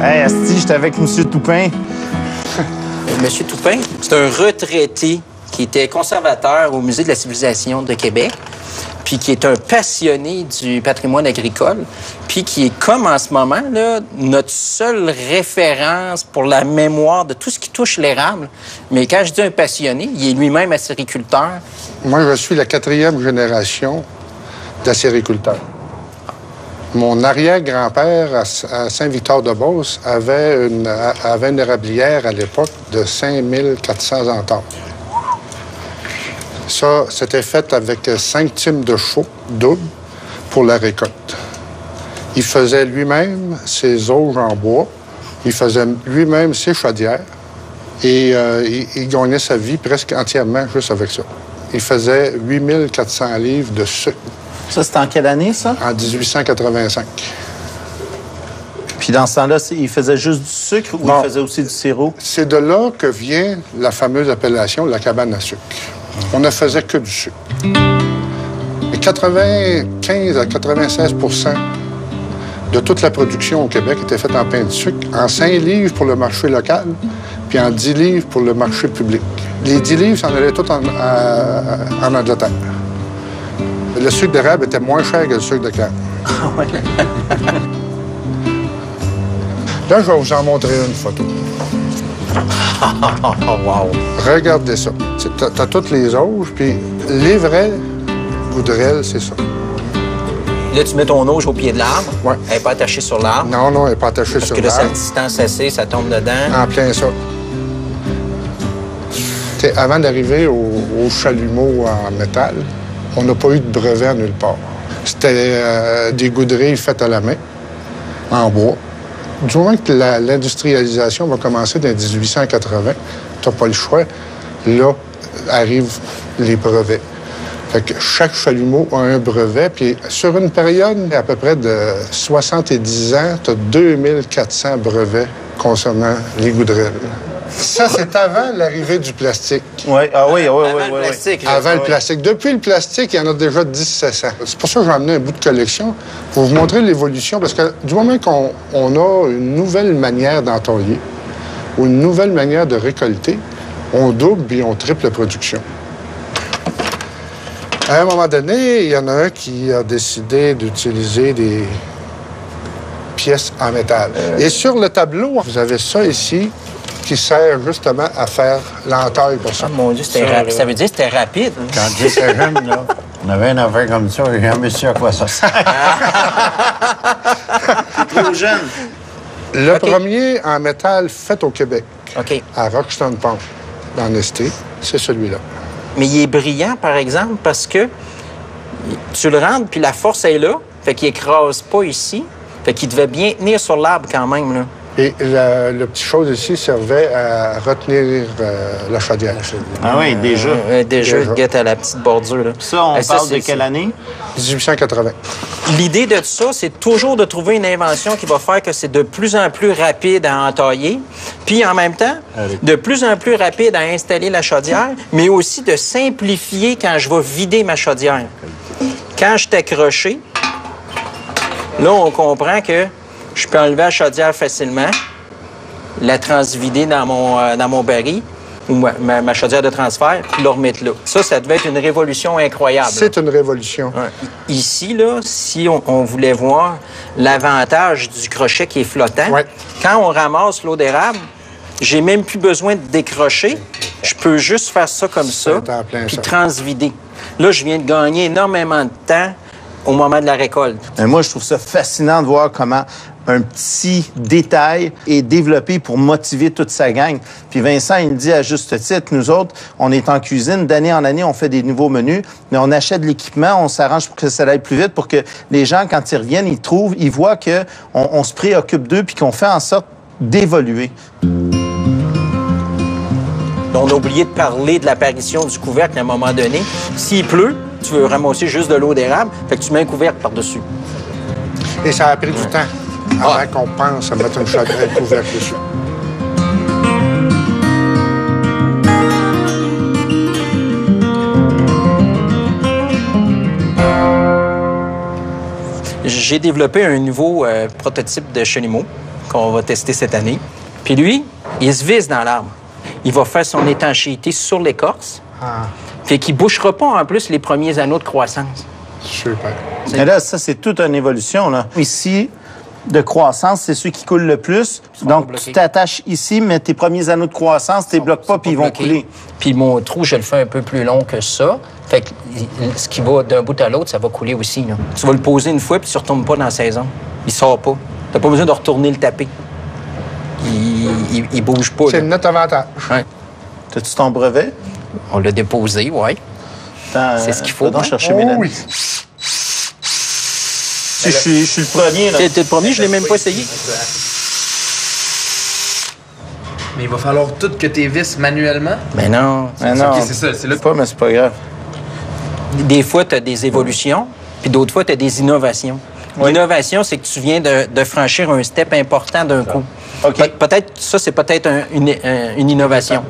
Hey, asti, j'étais avec M. Toupin. M. Toupin, c'est un retraité qui était conservateur au Musée de la civilisation de Québec, puis qui est un passionné du patrimoine agricole, puis qui est comme en ce moment là, notre seule référence pour la mémoire de tout ce qui touche l'érable. Mais quand je dis un passionné, il est lui-même acériculteur. Moi, je suis la 4e génération d'acériculteurs. Mon arrière-grand-père à Saint-Victor-de-Beauce avait une érablière à l'époque de 5400 hectares. Ça, c'était fait avec 5 types de chaux doubles pour la récolte. Il faisait lui-même ses auges en bois, il faisait lui-même ses chaudières et il gagnait sa vie presque entièrement juste avec ça. Il faisait 8400 livres de sucre. Ça, c'était en quelle année, ça? En 1885. Puis dans ce temps-là, il faisait juste du sucre ou il faisait aussi du sirop? C'est de là que vient la fameuse appellation la cabane à sucre. On ne faisait que du sucre. Et 95 à 96 de toute la production au Québec était faite en pain de sucre, en 5 livres pour le marché local, puis en 10 livres pour le marché public. Les 10 livres s'en allaient tous en Angleterre. Le sucre d'érable était moins cher que le sucre de canne. Là, je vais vous en montrer une photo. Wow! Regardez ça. T'as toutes les auges, puis les vraies goudrelles, c'est ça. Là, tu mets ton auge au pied de l'arbre. Oui. Elle n'est pas attachée sur l'arbre. Non, non, elle n'est pas attachée sur l'arbre. Parce que là, ça distance assez, ça tombe dedans. En plein ça. Avant d'arriver au chalumeau en métal, on n'a pas eu de brevet à nulle part. C'était des goudrilles faites à la main, en bois. Du moment que l'industrialisation va commencer dans 1880, tu n'as pas le choix. Là, arrivent les brevets. Fait que chaque chalumeau a un brevet, puis sur une période à peu près de 70 ans, tu as 2400 brevets concernant les goudrelles. Ça, c'est avant l'arrivée du plastique. Oui, Avant le plastique. Avant le plastique. Depuis le plastique, il y en a déjà 1700. C'est pour ça que j'ai amené un bout de collection pour vous montrer l'évolution, parce que du moment qu'on a une nouvelle manière d'entailler ou une nouvelle manière de récolter, on double et on triple la production. À un moment donné, il y en a un qui a décidé d'utiliser des pièces en métal. Et sur le tableau, vous avez ça ici, qui sert justement à faire l'entaille pour ça. Oh mon Dieu, ça veut dire que c'était rapide. Quand j'étais jeune, là, on avait une affaire comme ça, j'ai jamais su à quoi ça sert. Trop jeune. Le premier en métal fait au Québec, à Roxton Pond, dans l'Estrie, c'est celui-là. Mais il est brillant, par exemple, parce que tu le rentres, puis la force est là, fait qu'il écrase pas ici, fait qu'il devait bien tenir sur l'arbre quand même, là. Et le petit chose ici servait à retenir la chaudière. Ah oui, déjà. Déjà, guette à la petite bordure. Là. Ça, on parle de quelle année? 1880. L'idée de ça, c'est toujours de trouver une invention qui va faire que c'est de plus en plus rapide à entailler, puis en même temps, de plus en plus rapide à installer la chaudière, mais aussi de simplifier quand je vais vider ma chaudière. Quand je suis accroché, là, on comprend que je peux enlever la chaudière facilement, la transvider dans mon baril, ou ma chaudière de transfert, puis la remettre là. Ça devait être une révolution incroyable. C'est une révolution. Ouais. Ici, là, si on voulait voir l'avantage du crochet qui est flottant, quand on ramasse l'eau d'érable, j'ai même plus besoin de décrocher. Je peux juste faire ça comme ça, puis transvider. Là, je viens de gagner énormément de temps au moment de la récolte. Mais moi, je trouve ça fascinant de voir comment un petit détail est développé pour motiver toute sa gang. Puis Vincent, il me dit à juste titre, nous autres, on est en cuisine, d'année en année, on fait des nouveaux menus, mais on achète de l'équipement, on s'arrange pour que ça aille plus vite, pour que les gens, quand ils reviennent, ils voient qu'on se préoccupe d'eux puis qu'on fait en sorte d'évoluer. On a oublié de parler de l'apparition du couvercle à un moment donné. S'il pleut, tu veux ramasser juste de l'eau d'érable, fait que tu mets un couvercle par-dessus. Et ça a pris du temps avant qu'on pense à mettre un couvercle dessus. J'ai développé un nouveau prototype de chalumeau qu'on va tester cette année. Puis lui, il se visse dans l'arbre. Il va faire son étanchéité sur l'écorce. Fait qu'il ne bouchera pas en plus les premiers anneaux de croissance. Super. Mais là, ça, c'est toute une évolution, là. Ici, de croissance, c'est ceux qui coulent le plus. Donc, tu t'attaches ici, mais tes premiers anneaux de croissance, tu les bloques pas, puis ils vont couler. Puis mon trou, je le fais un peu plus long que ça. Fait que ce qui va d'un bout à l'autre, ça va couler aussi, là. Tu vas le poser une fois, puis tu ne retournes pas dans la saison. Il sort pas. Tu n'as pas besoin de retourner le taper. Il bouge pas. C'est notre avantage. Ouais. T'as-tu ton brevet? On l'a déposé, oui. C'est ce qu'il faut. Va chercher Mélanie. Oui. Je suis le premier, là. T'es le premier, je l'ai même pas essayé. Mais il va falloir tout que tu visses manuellement. Mais non. Mais non. OK, c'est ça. C'est là Pas, mais c'est pas grave. Des fois, tu as des évolutions, puis d'autres fois, tu as des innovations. L'innovation, c'est que tu viens de franchir un step important d'un coup. OK. Peut-être, ça, c'est peut-être une innovation.